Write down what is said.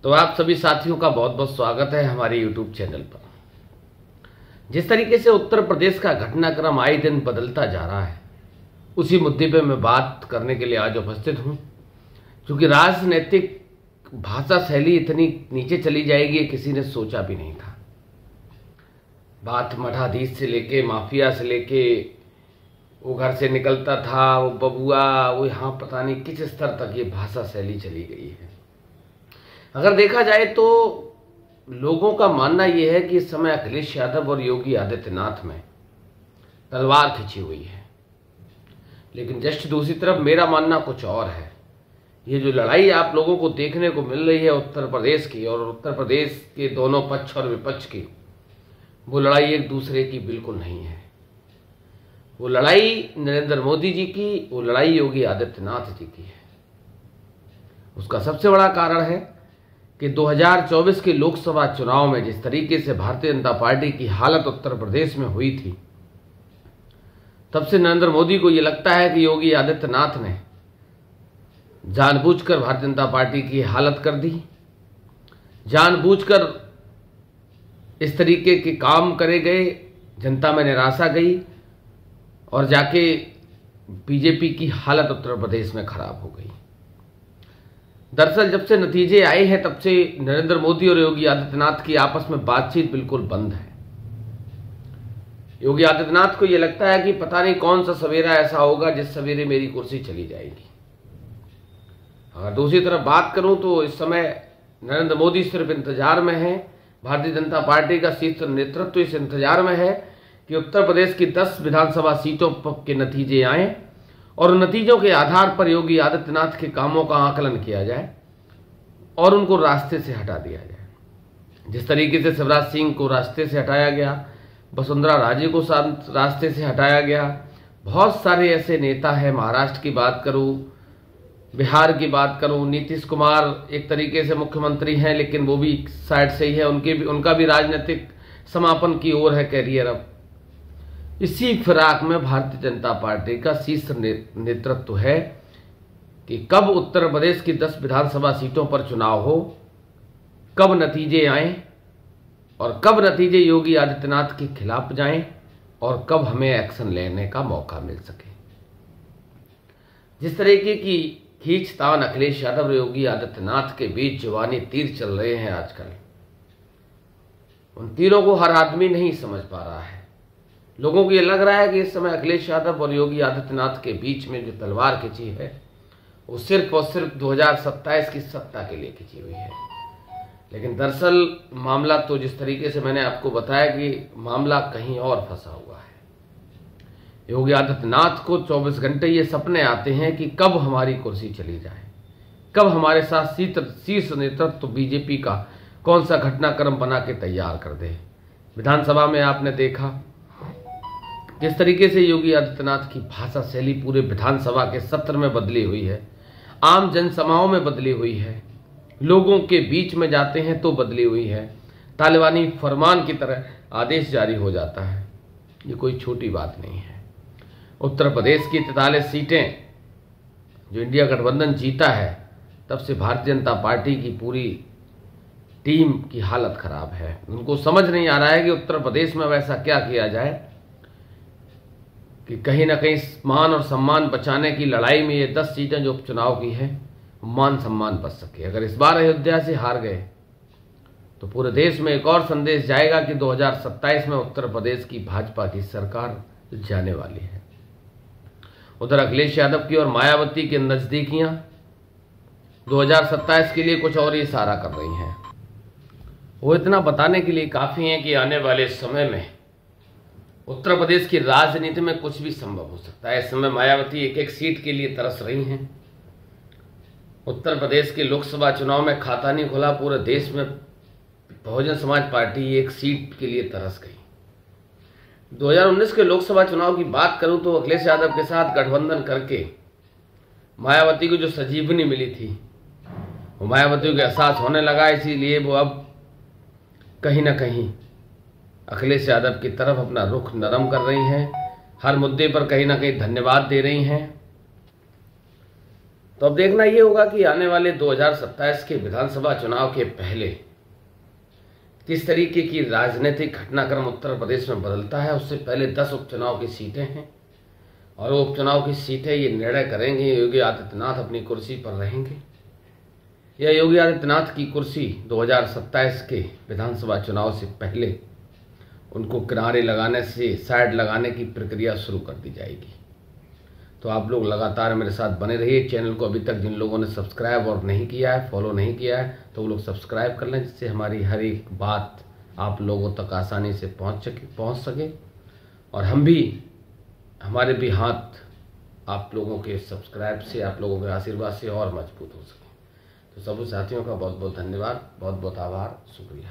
तो आप सभी साथियों का बहुत बहुत स्वागत है हमारे YouTube चैनल पर। जिस तरीके से उत्तर प्रदेश का घटनाक्रम आए दिन बदलता जा रहा है, उसी मुद्दे पे मैं बात करने के लिए आज उपस्थित हूं। क्योंकि राजनीतिक भाषा शैली इतनी नीचे चली जाएगी ये किसी ने सोचा भी नहीं था। बात मठाधीश से लेके माफिया से लेके वो घर से निकलता था, वो बबुआ, वो यहाँ पता नहीं किस स्तर तक ये भाषा शैली चली गई है। अगर देखा जाए तो लोगों का मानना यह है कि इस समय अखिलेश यादव और योगी आदित्यनाथ में तलवार खिंची हुई है, लेकिन जस्ट दूसरी तरफ मेरा मानना कुछ और है। ये जो लड़ाई आप लोगों को देखने को मिल रही है उत्तर प्रदेश की, और उत्तर प्रदेश के दोनों पक्ष और विपक्ष की, वो लड़ाई एक दूसरे की बिल्कुल नहीं है। वो लड़ाई नरेंद्र मोदी जी की, वो लड़ाई योगी आदित्यनाथ जी की है। उसका सबसे बड़ा कारण है कि 2024 के लोकसभा चुनाव में जिस तरीके से भारतीय जनता पार्टी की हालत उत्तर प्रदेश में हुई थी, तब से नरेंद्र मोदी को यह लगता है कि योगी आदित्यनाथ ने जानबूझकर भारतीय जनता पार्टी की हालत कर दी, जानबूझकर इस तरीके के काम करे गए, जनता में निराशा गई और जाके बीजेपी की हालत उत्तर प्रदेश में खराब हो गई। दरअसल जब से नतीजे आए हैं तब से नरेंद्र मोदी और योगी आदित्यनाथ की आपस में बातचीत बिल्कुल बंद है। योगी आदित्यनाथ को यह लगता है कि पता नहीं कौन सा सवेरा ऐसा होगा जिस सवेरे मेरी कुर्सी चली जाएगी। अगर दूसरी तरफ बात करूं तो इस समय नरेंद्र मोदी सिर्फ इंतजार में है, भारतीय जनता पार्टी का शीर्ष नेतृत्व इस इंतजार में है कि उत्तर प्रदेश की 10 विधानसभा सीटों के नतीजे आए और उन नतीजों के आधार पर योगी आदित्यनाथ के कामों का आकलन किया जाए और उनको रास्ते से हटा दिया जाए। जिस तरीके से शिवराज सिंह को रास्ते से हटाया गया, वसुंधरा राजे को रास्ते से हटाया गया, बहुत सारे ऐसे नेता हैं। महाराष्ट्र की बात करूं, बिहार की बात करूं, नीतीश कुमार एक तरीके से मुख्यमंत्री हैं लेकिन वो भी साइड से ही है, उनका भी राजनीतिक समापन की ओर है कैरियर। अब इसी फिराक में भारतीय जनता पार्टी का शीर्ष नेतृत्व है कि कब उत्तर प्रदेश की 10 विधानसभा सीटों पर चुनाव हो, कब नतीजे आए और कब नतीजे योगी आदित्यनाथ के खिलाफ जाएं और कब हमें एक्शन लेने का मौका मिल सके। जिस तरीके की खींचतान अखिलेश यादव और योगी आदित्यनाथ के बीच जुबानी तीर चल रहे हैं आजकल, उन तीरों को हर आदमी नहीं समझ पा रहा है। लोगों को ये लग रहा है कि इस समय अखिलेश यादव और योगी आदित्यनाथ के बीच में जो तलवार खिंची है वो सिर्फ और सिर्फ 2027 की सत्ता के लिए खिंची हुई है। लेकिन दरअसल मामला तो जिस तरीके से मैंने आपको बताया कि मामला कहीं और फंसा हुआ है। योगी आदित्यनाथ को 24 घंटे ये सपने आते हैं कि कब हमारी कुर्सी चली जाए, कब हमारे साथ शीर्ष नेतृत्व बीजेपी का कौन सा घटनाक्रम बना के तैयार कर दे। विधानसभा में आपने देखा जिस तरीके से योगी आदित्यनाथ की भाषा शैली पूरे विधानसभा के सत्र में बदली हुई है, आम जनसभाओं में बदली हुई है, लोगों के बीच में जाते हैं तो बदली हुई है, तालिबानी फरमान की तरह आदेश जारी हो जाता है। ये कोई छोटी बात नहीं है। उत्तर प्रदेश की 43 सीटें जो इंडिया गठबंधन जीता है, तब से भारतीय जनता पार्टी की पूरी टीम की हालत खराब है। उनको समझ नहीं आ रहा है कि उत्तर प्रदेश में वैसा क्या किया जाए कि कहीं ना कहीं मान और सम्मान बचाने की लड़ाई में ये 10 सीटें जो उपचुनाव की है मान सम्मान बच सके। अगर इस बार अयोध्या से हार गए तो पूरे देश में एक और संदेश जाएगा कि 2027 में उत्तर प्रदेश की भाजपा की सरकार जाने वाली है। उधर अखिलेश यादव की और मायावती की नजदीकियां 2027 के लिए कुछ और ही इशारा कर रही हैं। वो इतना बताने के लिए काफ़ी है कि आने वाले समय में उत्तर प्रदेश की राजनीति में कुछ भी संभव हो सकता है। इस समय मायावती एक एक सीट के लिए तरस रही हैं। उत्तर प्रदेश के लोकसभा चुनाव में खाता नहीं खुला, पूरे देश में बहुजन समाज पार्टी एक सीट के लिए तरस गई। 2019 के लोकसभा चुनाव की बात करूं तो अखिलेश यादव के साथ गठबंधन करके मायावती को जो संजीवनी मिली थी वो मायावती को एहसास होने लगा, इसीलिए वो अब कहीं ना कहीं अखिलेश यादव की तरफ अपना रुख नरम कर रही हैं, हर मुद्दे पर कहीं ना कहीं धन्यवाद दे रही हैं। तो अब देखना ये होगा कि आने वाले 2027 के विधानसभा चुनाव के पहले किस तरीके की राजनीतिक घटनाक्रम उत्तर प्रदेश में बदलता है। उससे पहले 10 उपचुनाव की सीटें हैं और वो उपचुनाव की सीटें ये निर्णय करेंगे योगी आदित्यनाथ अपनी कुर्सी पर रहेंगे या योगी आदित्यनाथ की कुर्सी 2027 के विधानसभा चुनाव से पहले उनको किनारे लगाने से साइड लगाने की प्रक्रिया शुरू कर दी जाएगी। तो आप लोग लगातार मेरे साथ बने रहिए। चैनल को अभी तक जिन लोगों ने सब्सक्राइब और नहीं किया है, फॉलो नहीं किया है, तो वो लोग सब्सक्राइब कर लें, जिससे हमारी हर एक बात आप लोगों तक आसानी से पहुंच सके और हमारे भी हाथ आप लोगों के सब्सक्राइब से, आप लोगों के आशीर्वाद से और मजबूत हो सके। तो सभी साथियों का बहुत बहुत धन्यवाद, बहुत बहुत आभार, शुक्रिया।